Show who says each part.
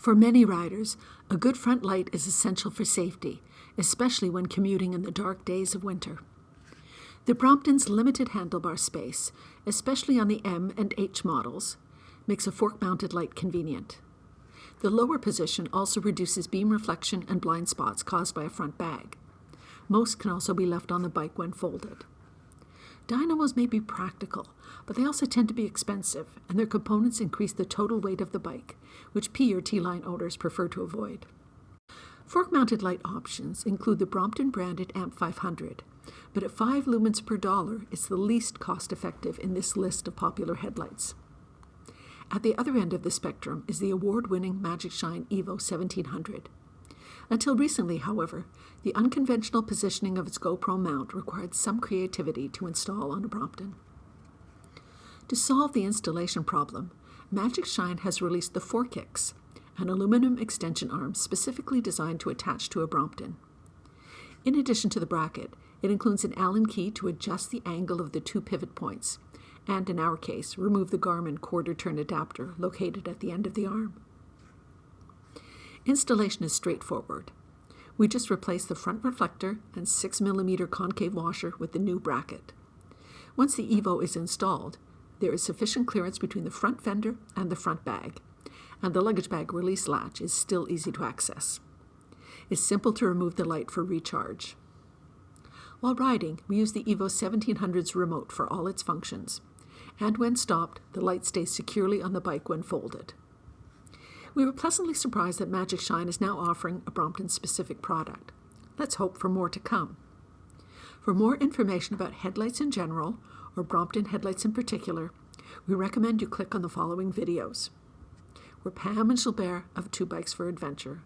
Speaker 1: For many riders, a good front light is essential for safety, especially when commuting in the dark days of winter. The Brompton's limited handlebar space, especially on the M and H models, makes a fork-mounted light convenient. The lower position also reduces beam reflection and blind spots caused by a front bag. Most can also be left on the bike when folded. Dynamos may be practical, but they also tend to be expensive, and their components increase the total weight of the bike, which P or T-line owners prefer to avoid. Fork-mounted light options include the Brompton branded AMP500, but at 5 lumens per dollar, it's the least cost-effective in this list of popular headlights. At the other end of the spectrum is the award-winning Magicshine EVO1700. Until recently, however, the unconventional positioning of its GoPro mount required some creativity to install on a Brompton. To solve the installation problem, Magicshine has released the Forkix, an aluminum extension arm specifically designed to attach to a Brompton. In addition to the bracket, it includes an Allen key to adjust the angle of the 2 pivot points, and in our case, remove the Garmin quarter-turn adapter located at the end of the arm. Installation is straightforward. We just replace the front reflector and 6mm concave washer with the new bracket. Once the EVO is installed, there is sufficient clearance between the front fender and the front bag, and the luggage bag release latch is still easy to access. It's simple to remove the light for recharge. While riding, we use the EVO1700's remote for all its functions, and when stopped, the light stays securely on the bike when folded. We were pleasantly surprised that Magicshine is now offering a Brompton-specific product. Let's hope for more to come. For more information about headlights in general, or Brompton headlights in particular, we recommend you click on the following videos. We're Pam and Gilbert of 2 Bikes for Adventure.